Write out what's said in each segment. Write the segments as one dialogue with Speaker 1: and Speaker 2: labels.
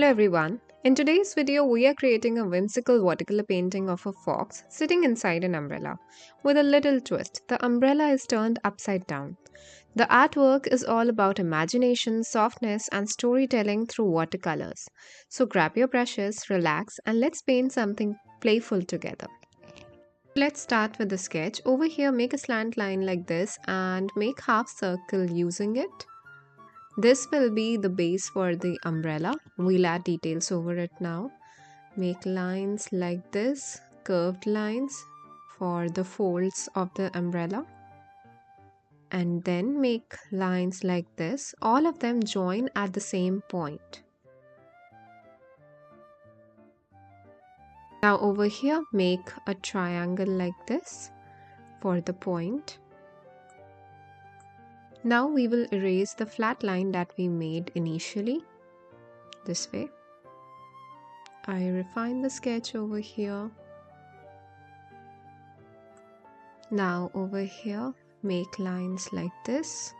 Speaker 1: Hello everyone. In today's video, we are creating a whimsical watercolor painting of a fox sitting inside an umbrella. With a little twist, the umbrella is turned upside down. The artwork is all about imagination, softness, and storytelling through watercolors. So grab your brushes, relax, and let's paint something playful together. Let's start with the sketch. Over here, make a slant line like this and make half circle using it. This will be the base for the umbrella. We'll add details over it now. Make lines like this, curved lines for the folds of the umbrella. And then make lines like this. All of them join at the same point. Now over here, make a triangle like this for the point. Now we will erase the flat line that we made initially, this way. I refine the sketch over here. Now over here, make lines like this.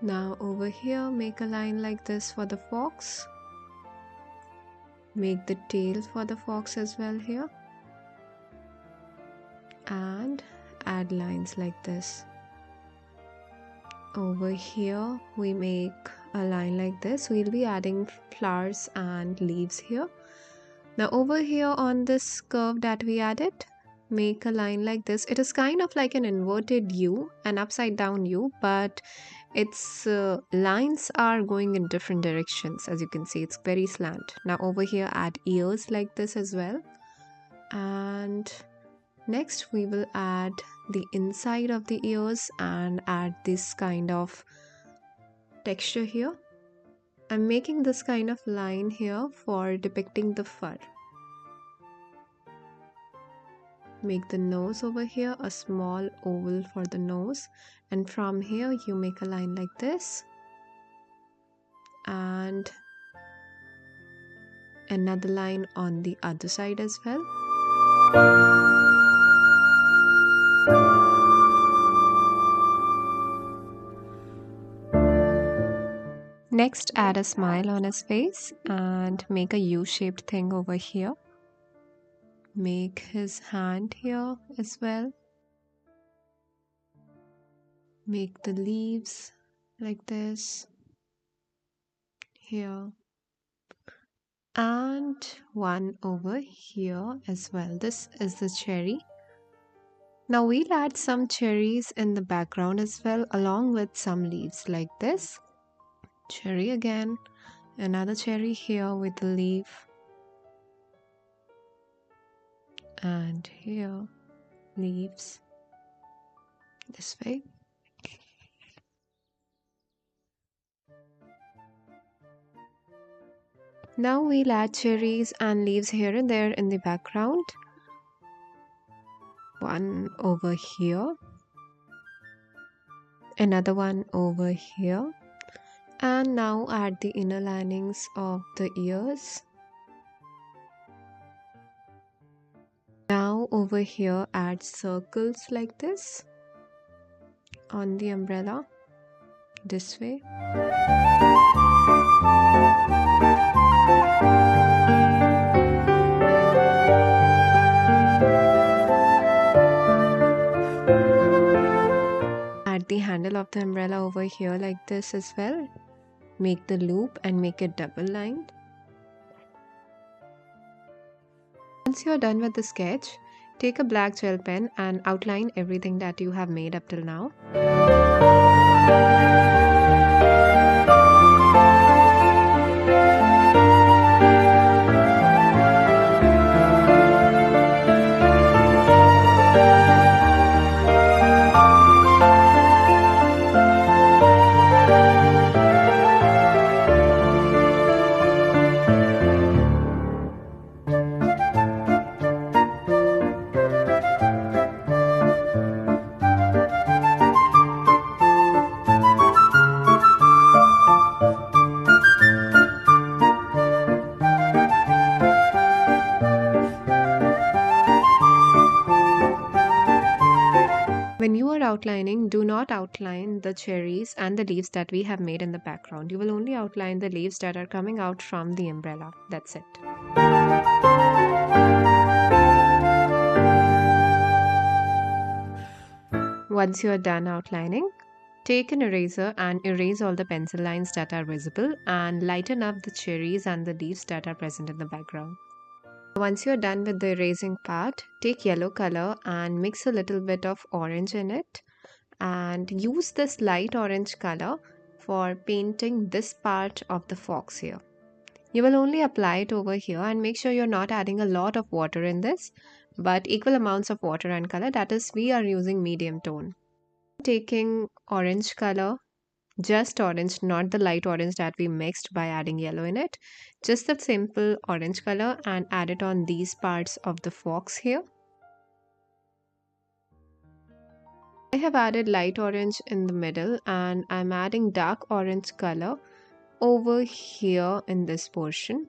Speaker 1: Now over here, make a line like this for the fox. Make the tail for the fox as well here. And add lines like this. Over here we make a line like this. We'll be adding flowers and leaves here. Now over here on this curve that we added, make a line like this. It is kind of like an inverted U, an upside down U, but its lines are going in different directions. As you can see, it's very slant. Now over here add ears like this as well. And next we will add the inside of the ears and add this kind of texture here. I'm making this kind of line here for depicting the fur. Make the nose over here a small oval for the nose, and from here you make a line like this and another line on the other side as well. Next, add a smile on his face and make a U-shaped thing over here. Make his hand here as well. Make the leaves like this here. And one over here as well. This is the cherry. Now we'll add some cherries in the background as well, along with some leaves like this. Cherry again, another cherry here with a leaf, and here leaves this way. Now we'll add cherries and leaves here and there in the background. One over here, another one over here. And now add the inner linings of the ears. Now over here add circles like this on the umbrella, this way. Add the handle of the umbrella over here like this as well. Make the loop and make it double lined. Once you're done with the sketch, take a black gel pen and outline everything that you have made up till now. outlining, do not outline the cherries and the leaves that we have made in the background. You will only outline the leaves that are coming out from the umbrella. That's it. Once you are done outlining, take an eraser and erase all the pencil lines that are visible and lighten up the cherries and the leaves that are present in the background. Once you're done with the erasing part, take yellow color and mix a little bit of orange in it and use this light orange color for painting this part of the fox here. You will only apply it over here and make sure you're not adding a lot of water in this, but equal amounts of water and color, that is, we are using medium tone. Taking orange color, just orange, not the light orange that we mixed by adding yellow in it, just the simple orange color, and add it on these parts of the fox here. I have added light orange in the middle and I'm adding dark orange color over here in this portion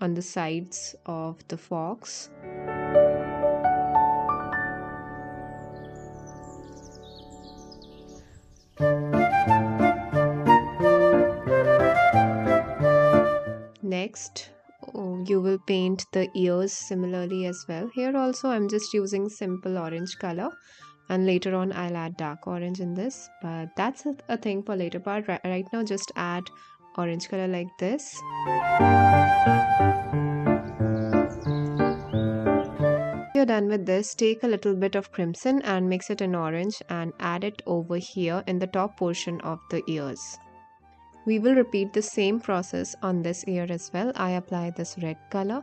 Speaker 1: on the sides of the fox. Next, you will paint the ears similarly as well. Here also I'm just using simple orange color and later on I'll add dark orange in this, but that's a thing for later part. Right now just add orange color like this. You're done with this, take a little bit of crimson and mix it in orange and add it over here in the top portion of the ears. We will repeat the same process on this ear as well. I apply this red color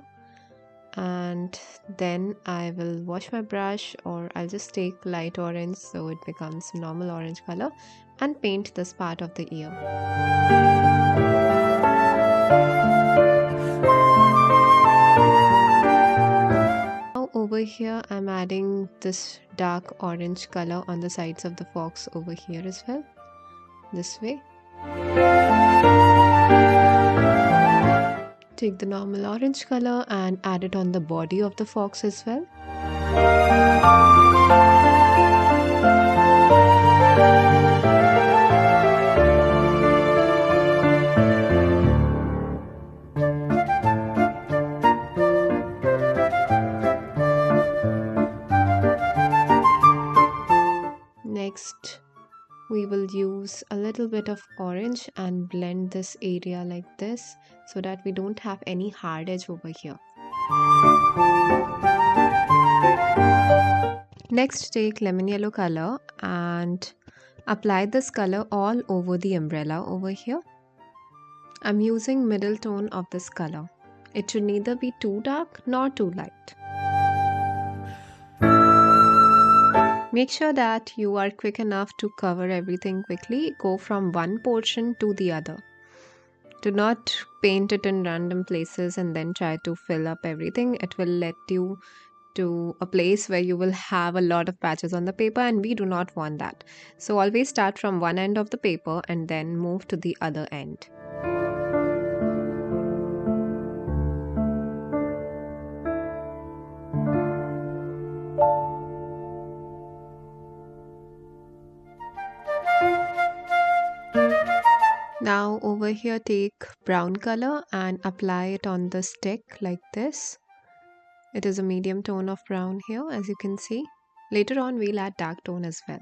Speaker 1: and then I will wash my brush, or I'll just take light orange so it becomes normal orange color, and paint this part of the ear. Now over here I'm adding this dark orange color on the sides of the fox over here as well, this way. Take the normal orange color and add it on the body of the fox as well. Next, we will use a little bit of orange and blend this area like this so that we don't have any hard edge over here. Next, take lemon yellow color and apply this color all over the umbrella over here. I'm using middle tone of this color. It should neither be too dark nor too light. Make sure that you are quick enough to cover everything quickly. Go from one portion to the other. Do not paint it in random places and then try to fill up everything. It will lead you to a place where you will have a lot of patches on the paper, and we do not want that. So always start from one end of the paper and then move to the other end. Now over here take brown color and apply it on the stick like this. It is a medium tone of brown here, as you can see. Later on we'll add dark tone as well.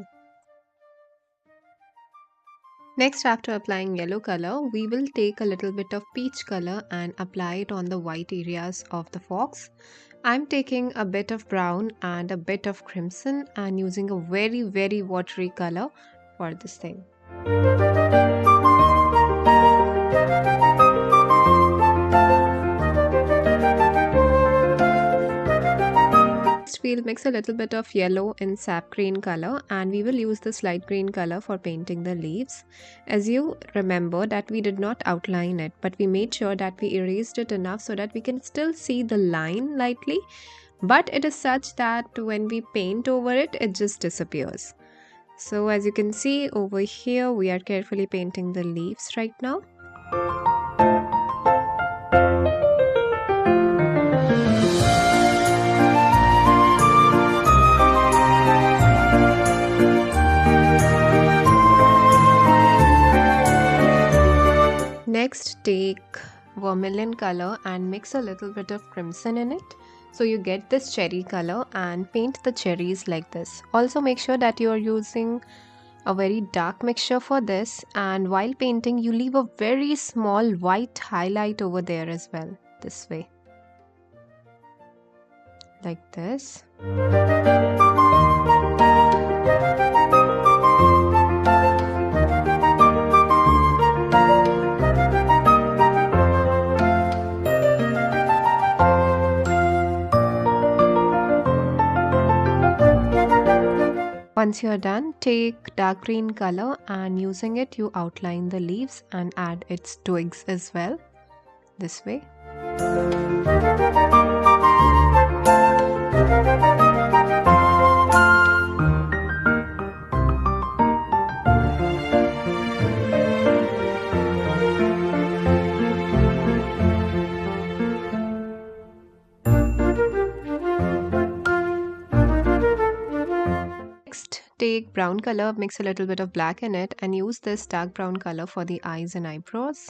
Speaker 1: Next, after applying yellow color, we will take a little bit of peach color and apply it on the white areas of the fox. I'm taking a bit of brown and a bit of crimson and using a very watery color for this thing. We'll mix a little bit of yellow in sap green color and we will use this light green color for painting the leaves. As you remember that we did not outline it, but we made sure that we erased it enough so that we can still see the line lightly, but it is such that when we paint over it, it just disappears. So as you can see over here, we are carefully painting the leaves right now. take vermilion color and mix a little bit of crimson in it. So you get this cherry color and paint the cherries like this. Also make sure that you are using a very dark mixture for this, and while painting you leave a very small white highlight over there as well, this way, like this. Once you're done, take dark green color and using it you outline the leaves and add its twigs as well, this way. Next, take brown color, mix a little bit of black in it and use this dark brown color for the eyes and eyebrows.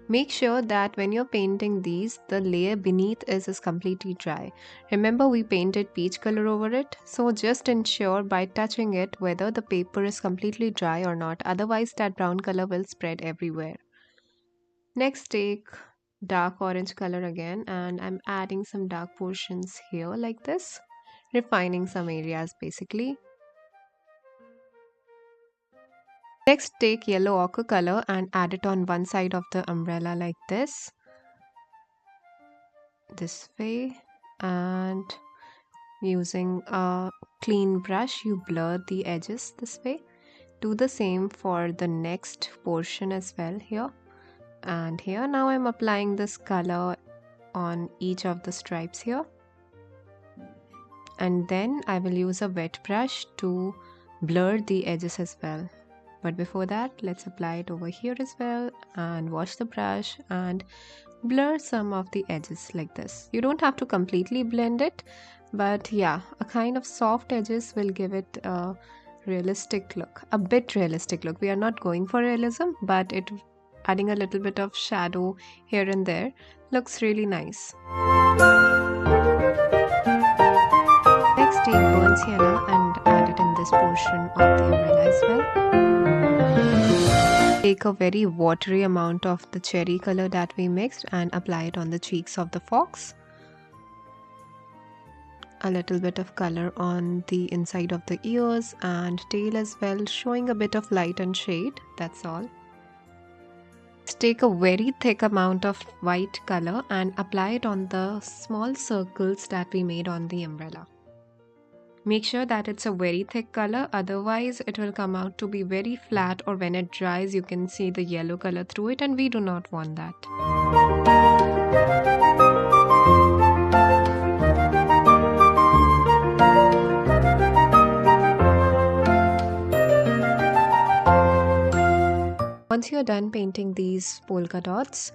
Speaker 1: Make sure that when you're painting these, the layer beneath is completely dry. Remember, we painted peach color over it, so just ensure by touching it whether the paper is completely dry or not, otherwise that brown color will spread everywhere. Next, take dark orange color again and I'm adding some dark portions here like this, refining some areas basically. Next, take yellow ochre color and add it on one side of the umbrella like this way, and using a clean brush you blur the edges this way. Do the same for the next portion as well, here and here. Now I'm applying this color on each of the stripes here, and then I will use a wet brush to blur the edges as well. But before that, let's apply it over here as well and wash the brush and blur some of the edges like this. You don't have to completely blend it, but yeah, a kind of soft edges will give it a realistic look, a bit realistic look. We are not going for realism, but it adding a little bit of shadow here and there looks really nice. Next, take burnt sienna and add it in this portion of the umbrella as well. Take a very watery amount of the cherry color that we mixed and apply it on the cheeks of the fox. A little bit of color on the inside of the ears and tail as well, showing a bit of light and shade, that's all. Take a very thick amount of white color and apply it on the small circles that we made on the umbrella. Make sure that it's a very thick color, otherwise it will come out to be very flat, or when it dries you can see the yellow color through it, and we do not want that. Once you're done painting these polka dots,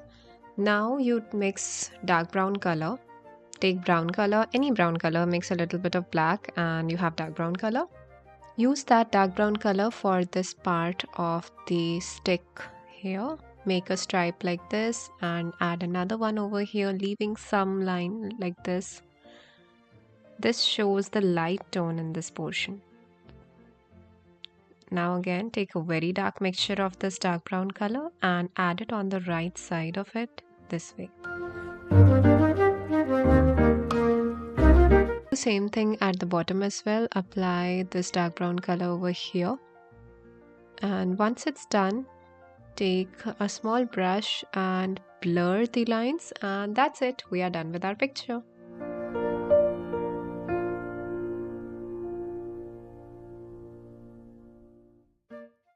Speaker 1: now you mix dark brown color. Take brown color, any brown color, mix a little bit of black and you have dark brown color. Use that dark brown color for this part of the stick here. Make a stripe like this and add another one over here, leaving some line like this. This shows the light tone in this portion. Now again, take a very dark mixture of this dark brown color and add it on the right side of it this way. The same thing at the bottom as well. Apply this dark brown color over here, and once it's done, take a small brush and blur the lines, and that's it. We are done with our picture.